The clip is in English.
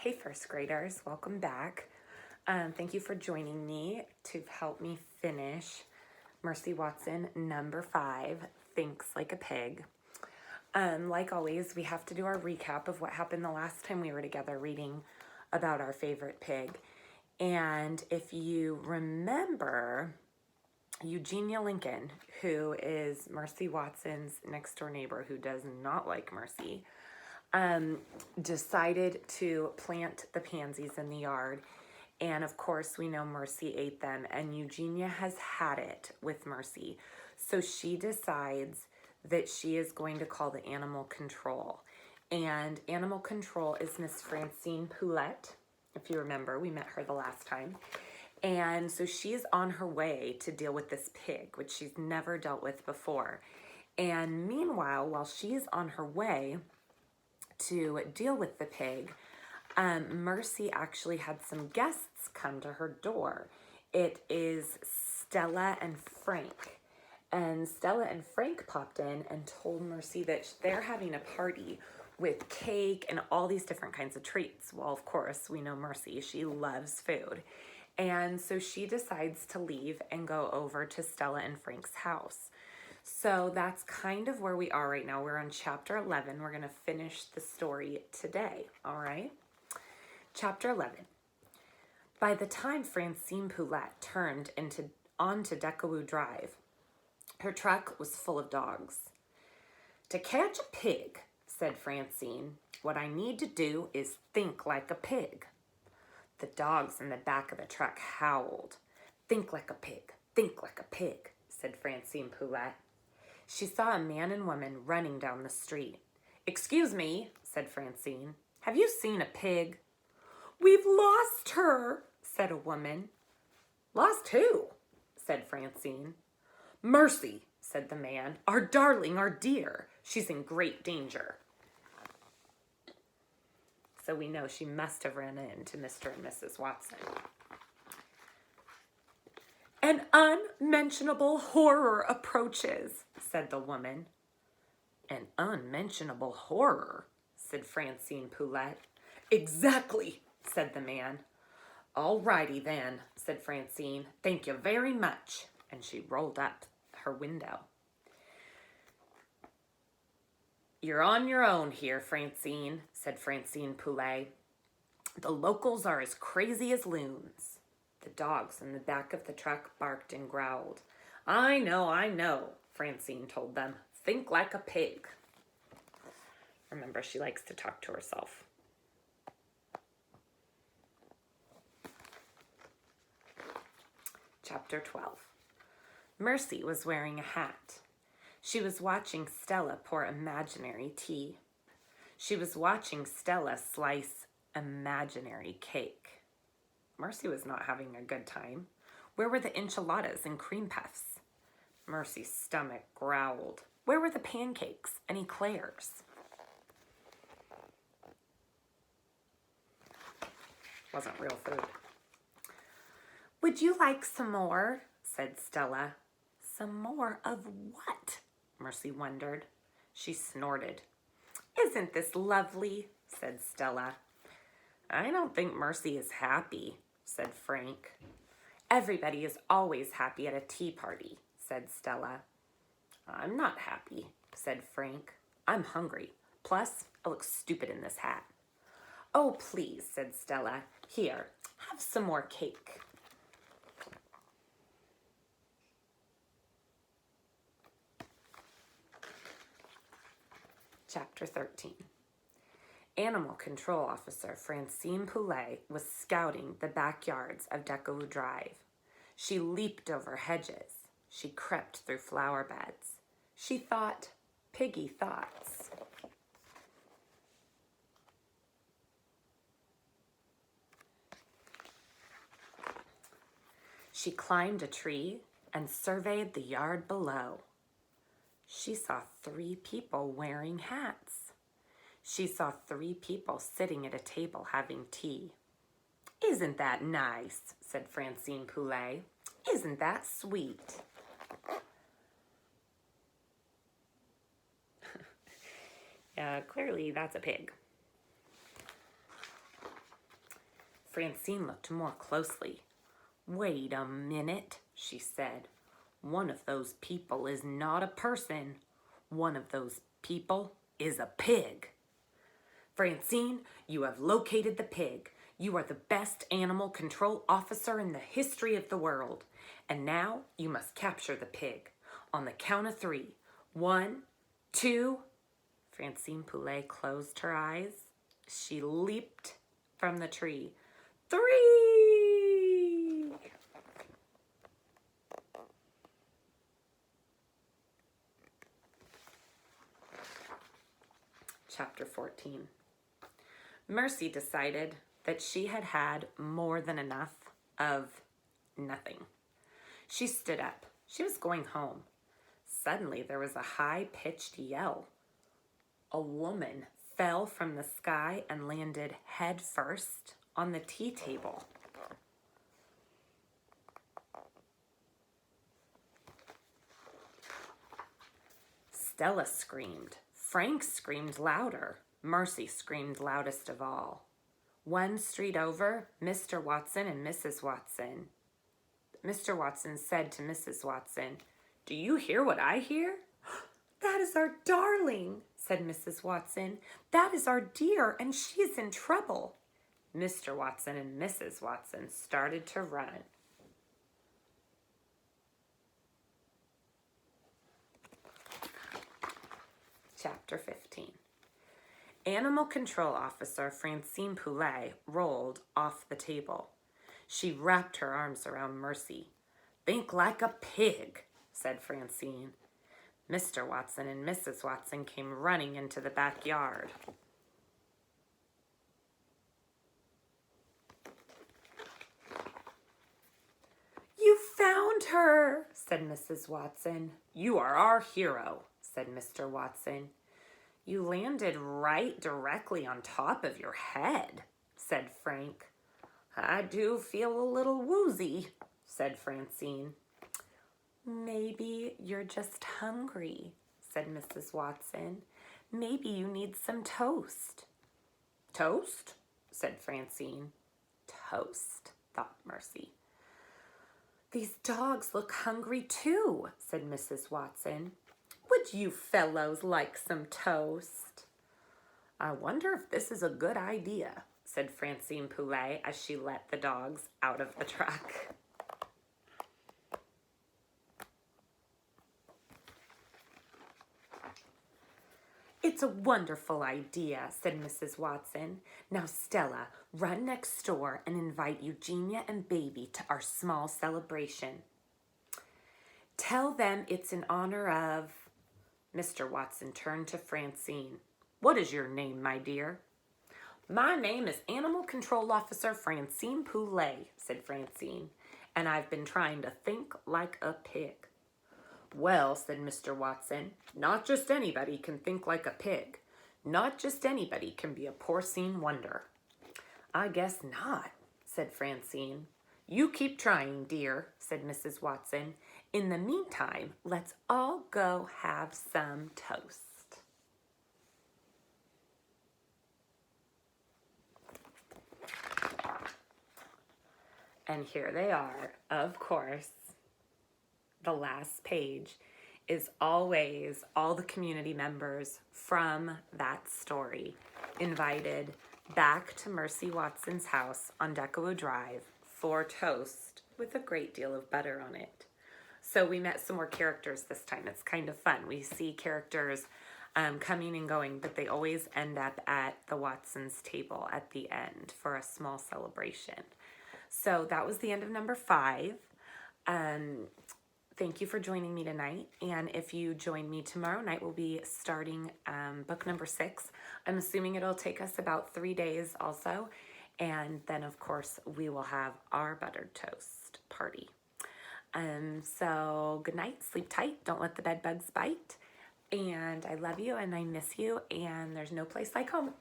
Hey, first graders, welcome back. Thank you for joining me to help me finish Mercy Watson number 5, Thinks Like a Pig. Like always, we have to do our recap of what happened the last time we were together reading about our favorite pig. And if you remember, Eugenia Lincoln, who is Mercy Watson's next door neighbor who does not like Mercy, decided to plant the pansies in the yard. And of course, we know Mercy ate them, and Eugenia has had it with Mercy. So she decides that she is going to call the animal control. And animal control is Miss Francine Poulette. If you remember, we met her the last time. And so she's on her way to deal with this pig, which she's never dealt with before. And meanwhile, while she's on her way to deal with the pig, Mercy actually had some guests come to her door. It is Stella and Frank. And Stella and Frank popped in and told Mercy that they're having a party with cake and all these different kinds of treats. Well, of course, we know Mercy, she loves food. And so she decides to leave and go over to Stella and Frank's house. So that's kind of where we are right now. We're on chapter 11. We're going to finish the story today, all right? Chapter 11. By the time Francine Poulette turned onto Decawoo Drive, her truck was full of dogs. To catch a pig, said Francine, what I need to do is think like a pig. The dogs in the back of the truck howled. Think like a pig, think like a pig, said Francine Poulette. She saw a man and woman running down the street. Excuse me, said Francine. Have you seen a pig? We've lost her, said a woman. Lost who? Said Francine. Mercy, said the man. Our darling, our dear. She's in great danger. So we know she must have run into Mr. and Mrs. Watson. An unmentionable horror approaches, said the woman. An unmentionable horror, said Francine Poulette. Exactly, said the man. All righty then, said Francine. Thank you very much. And she rolled up her window. You're on your own here, Francine, said Francine Poulette. The locals are as crazy as loons. The dogs in the back of the truck barked and growled. I know, Francine told them. Think like a pig. Remember, she likes to talk to herself. Chapter 12. Mercy was wearing a hat. She was watching Stella pour imaginary tea. She was watching Stella slice imaginary cake. Mercy was not having a good time. Where were the enchiladas and cream puffs? Mercy's stomach growled. Where were the pancakes and eclairs? Wasn't real food. Would you like some more? Said Stella. Some more of what? Mercy wondered. She snorted. Isn't this lovely? Said Stella. I don't think Mercy is happy, said Frank. Everybody is always happy at a tea party, said Stella. I'm not happy, said Frank. I'm hungry. Plus, I look stupid in this hat. Oh, please, said Stella. Here, have some more cake. Chapter 13. Animal Control Officer Francine Poulette was scouting the backyards of Decawoo Drive. She leaped over hedges. She crept through flower beds. She thought piggy thoughts. She climbed a tree and surveyed the yard below. She saw 3 people wearing hats. She saw 3 people sitting at a table having tea. Isn't that nice, said Francine Poulette. Isn't that sweet? Yeah, clearly that's a pig. Francine looked more closely. "Wait a minute," she said. "One of those people is not a person. One of those people is a pig." "Francine, you have located the pig. You are the best animal control officer in the history of the world. And now you must capture the pig. On the count of 3. 1, 2. Francine Poulet closed her eyes. She leaped from the tree. 3! Chapter 14. Mercy decided that she had had more than enough of nothing. She stood up. She was going home. Suddenly there was a high-pitched yell. A woman fell from the sky and landed head first on the tea table. Stella screamed. Frank screamed louder. Mercy screamed loudest of all. One street over, Mr. Watson and Mrs. Watson. Mr. Watson said to Mrs. Watson, "Do you hear what I hear?" "That is our darling," said Mrs. Watson. "That is our dear, and she is in trouble." Mr. Watson and Mrs. Watson started to run. Chapter 15. Animal Control Officer Francine Poulet rolled off the table. She wrapped her arms around Mercy. "Think like a pig," said Francine. Mr. Watson and Mrs. Watson came running into the backyard. "You found her," said Mrs. Watson. "You are our hero," said Mr. Watson. "You landed right directly on top of your head," said Frank. "I do feel a little woozy," said Francine. "Maybe you're just hungry," said Mrs. Watson. "Maybe you need some toast." "Toast?" said Francine. "Toast," thought Mercy. "These dogs look hungry too," said Mrs. Watson. "Would you fellows like some toast?" "I wonder if this is a good idea," said Francine Poulet as she let the dogs out of the truck. "It's a wonderful idea," said Mrs. Watson. "Now, Stella, run next door and invite Eugenia and Baby to our small celebration. Tell them it's in honor of..." Mr. Watson turned to Francine. "What is your name, my dear?" "My name is Animal Control Officer Francine Poulet," said Francine, "and I've been trying to think like a pig." "Well," said Mr. Watson, "not just anybody can think like a pig. Not just anybody can be a porcine wonder." "I guess not," said Francine. "You keep trying, dear," said Mrs. Watson. "In the meantime, let's all go have some toast." And here they are, of course. The last page is always all the community members from that story invited back to Mercy Watson's house on Deckawoo Drive for toast with a great deal of butter on it. So we met some more characters this time. It's kind of fun. We see characters coming and going, but they always end up at the Watsons' table at the end for a small celebration. So that was the end of number 5. Thank you for joining me tonight. And if you join me tomorrow night, we'll be starting book number 6. I'm assuming it'll take us about 3 days also. And then, of course, we will have our buttered toast party. So good night, sleep tight, don't let the bed bugs bite. And I love you and I miss you, and there's no place like home.